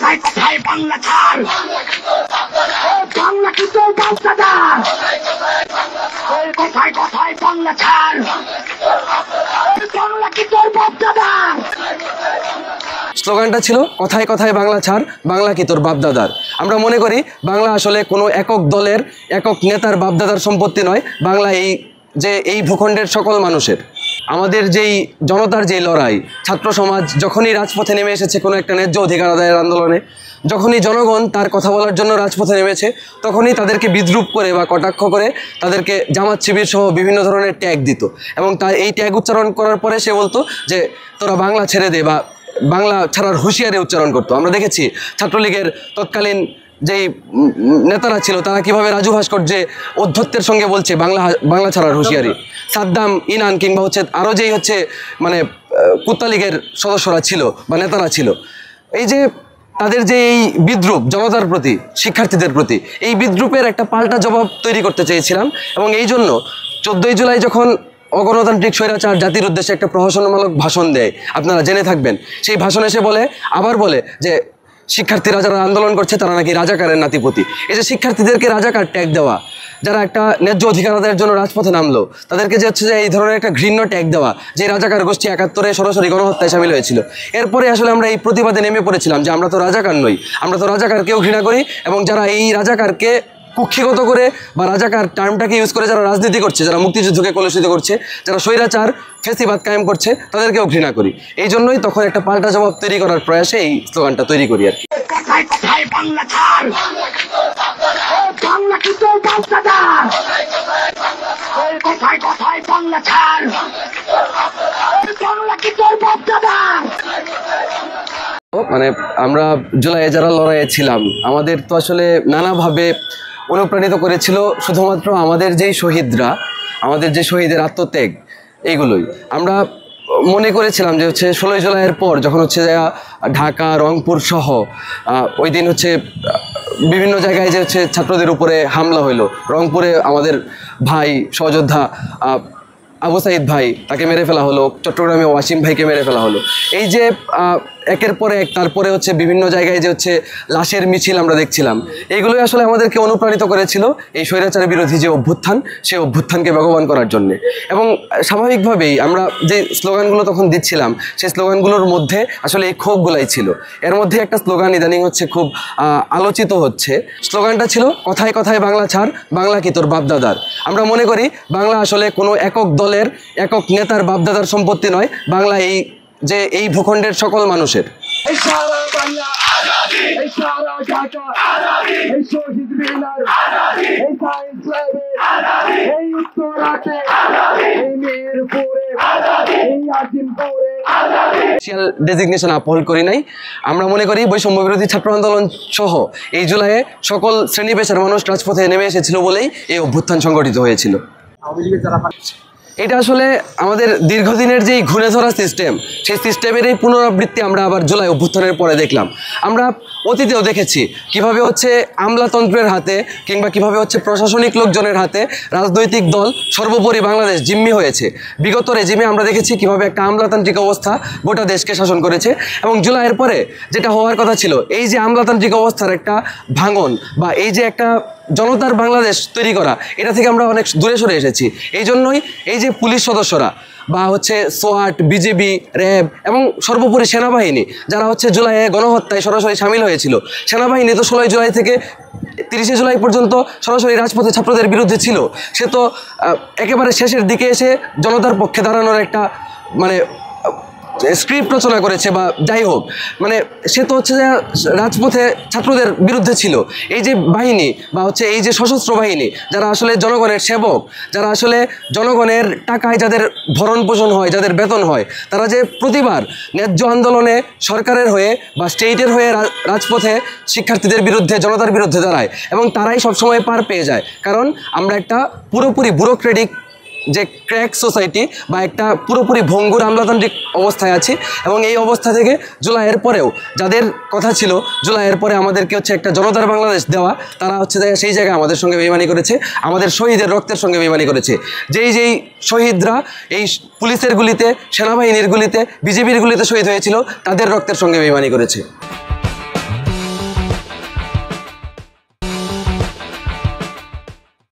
কথায় কথায় বাংলা ছাড়, বাংলা কি তোর বাপদাদার? কথায় কথায় বাংলা ছাড়, বাংলা কি তোর বাপদাদার? স্লোগানটা ছিল কথায় কথায় বাংলা ছাড়, বাংলা কি তোর বাপদাদার। আমরা মনে করি বাংলা আসলে কোনো একক দলের একক নেতার বাপদাদার সম্পত্তি নয়, বাংলা এই ভূখণ্ডের সকল মানুষের। আমাদের যেই জনতার যেই লড়াই, ছাত্র সমাজ যখনই রাজপথে নেমে এসেছে কোনো একটা ন্যায্য অধিকার আদায়ের আন্দোলনে, যখনই জনগণ তার কথা বলার জন্য রাজপথে নেমেছে, তখনই তাদেরকে বিদ্রূপ করে বা কটাক্ষ করে তাদেরকে জামাত শিবির সহ বিভিন্ন ধরনের ট্যাগ দিত। এবং তার এই ট্যাগ উচ্চারণ করার পরে সে বলতো যে তোরা বাংলা ছেড়ে দে, বা বাংলা ছাড়ার হুঁশিয়ারি উচ্চারণ করতো। আমরা দেখেছি ছাত্রলীগের তৎকালীন যেই নেতারা ছিল তারা কিভাবে রাজু ভাস্কর্যে অধ্যত্বের সঙ্গে বলছে বাংলা ছাড়ার হুঁশিয়ারি। সাদ্দাম, ইনান কিংবা আরও যেই মানে কুত্তা লীগের সদস্যরা ছিল বা নেতারা ছিল, এই যে তাদের যে এই বিদ্রূপ জনতার প্রতি, শিক্ষার্থীদের প্রতি, এই বিদ্রূপের একটা পাল্টা জবাব তৈরি করতে চেয়েছিলাম। এবং এই জন্য 14ই জুলাই যখন অগণতান্ত্রিক স্বৈরাচার জাতির উদ্দেশ্যে একটা প্রহসনমূলক ভাষণ দেয়, আপনারা জেনে থাকবেন, সেই ভাষণে সে আবার বলে যে শিক্ষার্থীরা যারা আন্দোলন করছে তারা নাকি রাজাকারের নাতিপতি। এই যে শিক্ষার্থীদেরকে রাজাকার ট্যাগ দেওয়া, যারা একটা ন্যায্য অধিকার আদায়ের জন্য রাজপথে নামলো, তাদেরকে যে এই ধরনের একটা ঘৃণ্য ট্যাগ দেওয়া, যে রাজাকার গোষ্ঠী 71-এ সরাসরি গণহত্যায় সামিল হয়েছিল। এরপরে আসলে আমরা এই প্রতিবাদে নেমে পড়েছিলাম যে আমরা তো রাজাকার নই, আমরা তো রাজাকারকেও ঘৃণা করি। এবং যারা এই রাজাকারকে কুক্ষিগত করে বা রাজাকার টার্মটাকে ইউজ করে যারা রাজনীতি করছে, যারা মুক্তিযুদ্ধকে কলুষিত করছে, যারা স্বৈরাচার ফেসিবাদ কায়েম করছে, তাদেরকেও ঘৃণা করি। এই জন্যই তখন একটা পাল্টা জবাব তৈরি করার প্রয়াসে এই স্লোগানটা তৈরি করি আর কি। কথায় কথায় বাংলা ছাড়, বাংলা কি তোর বাপদাদার? কথায় কথায় বাংলা ছাড়, বাংলা কি তোর বাপদাদার? মানে আমরা জুলাইয়ে যারা লড়াইয়ে ছিলাম, আমাদের তো আসলে নানাভাবে অনুপ্রাণিত করেছিল শুধুমাত্র আমাদের যেই শহীদরা, আমাদের যে শহীদের আত্মত্যাগ, এইগুলোই আমরা মনে করেছিলাম যে 16ই জুলাইয়ের পর যখন ঢাকা, রংপুর সহ ওই দিন বিভিন্ন জায়গায় যে ছাত্রদের উপরে হামলা হইলো। রংপুরে আমাদের ভাই সহযোদ্ধা আবু সাইদ ভাই, তাকে মেরে ফেলা হলো। চট্টগ্রামে ওয়াসিম ভাইকে মেরে ফেলা হলো। এই যে একের পর এক, তারপরে বিভিন্ন জায়গায় যে লাশের মিছিল আমরা দেখছিলাম, এইগুলোই আসলে আমাদেরকে অনুপ্রাণিত করেছিল এই স্বৈরাচার বিরোধী যে অভ্যুত্থান, সেই অভ্যুত্থানকে বেগবান করার জন্যে। এবং স্বাভাবিকভাবেই আমরা যে স্লোগানগুলো তখন দিচ্ছিলাম, সেই স্লোগানগুলোর মধ্যে আসলে এই ক্ষোভগুলাই ছিল। এর মধ্যে একটা স্লোগান ইদানিং খুব আলোচিত হচ্ছে। স্লোগানটা ছিল কথায় কথায় বাংলা ছাড়, বাংলা কি তোর বাপদাদার। আমরা মনে করি বাংলা আসলে কোনো একক দলের একক নেতার বাপদাদার সম্পত্তি নয়, বাংলা এই ভূখণ্ডের সকল মানুষের। ডেজিগনেশন আপহোল্ড করি নাই। আমরা মনে করি বৈষম্য বিরোধী ছাত্র আন্দোলন সহ এই জুলাইয়ে সকল শ্রেণী পেশার মানুষ রাজপথে নেমে এসেছিল বলেই এই অভ্যুত্থান সংগঠিত হয়েছিল। এটা আসলে আমাদের দীর্ঘদিনের যেই ঘুরে ধরা সিস্টেম, সেই সিস্টেমের এই পুনরাবৃত্তি আমরা আবার জুলাই অভ্যুত্থানের পরে দেখলাম। আমরা অতীতেও দেখেছি কিভাবে আমলাতন্ত্রের হাতে কিংবা কিভাবে প্রশাসনিক লোকজনের হাতে রাজনৈতিক দল সর্বোপরি বাংলাদেশ জিম্মি হয়েছে। বিগত রেজিমে আমরা দেখেছি কিভাবে একটা আমলাতান্ত্রিক অবস্থা গোটা দেশকে শাসন করেছে। এবং জুলাইয়ের পরে যেটা হওয়ার কথা ছিল, এই যে আমলাতান্ত্রিক অবস্থার একটা ভাঙন বা এই যে একটা জনতার বাংলাদেশ তৈরি করা, এটা থেকে আমরা অনেক দূরে সরে এসেছি। এই জন্যই এই যে পুলিশ সদস্যরা বা সোয়াট, বিজেপি, র্যাব এবং সর্বোপরি সেনাবাহিনী যারা জুলাইয়ে গণহত্যায় সরাসরি সামিল হয়েছিল, সেনাবাহিনী তো 16 জুলাই থেকে 30 জুলাই পর্যন্ত সরাসরি রাজপথে ছাত্রদের বিরুদ্ধে ছিল। সে তো একেবারে শেষের দিকে এসে জনতার পক্ষে দাঁড়ানোর একটা স্ক্রিপ্ট রচনা করেছে বা যাই হোক, সে তো রাজপথে ছাত্রদের বিরুদ্ধে ছিল। এই যে বাহিনী বা এই যে সশস্ত্র বাহিনী যারা আসলে জনগণের সেবক, যারা আসলে জনগণের টাকায় যাদের ভরণ পোষণ হয়, যাদের বেতন হয়, তারা যে প্রতিবার ন্যায্য আন্দোলনে সরকারের হয়ে বা স্টেটের হয়ে রাজপথে শিক্ষার্থীদের বিরুদ্ধে, জনতার বিরুদ্ধে দাঁড়ায় এবং তারাই সবসময় পার পেয়ে যায়। কারণ আমরা একটা পুরোপুরি ব্যুরোক্রেটিক যে ক্র্যাক সোসাইটি বা একটা পুরোপুরি ভঙ্গুর আমলাতান্ত্রিক অবস্থায় আছি। এবং এই অবস্থা থেকে জুলাইয়ের পরেও যাদের কথা ছিল জুলাইয়ের পরে আমাদেরকে একটা জনতার বাংলাদেশ দেওয়া, তারা সেই জায়গায় আমাদের সঙ্গে বেইমানি করেছে, আমাদের শহীদের রক্তের সঙ্গে বেইমানি করেছে। যেই শহীদরা এই পুলিশের গুলিতে, সেনাবাহিনীর গুলিতে, বিজেপির গুলিতে শহীদ হয়েছিল, তাদের রক্তের সঙ্গে বেইমানি করেছে।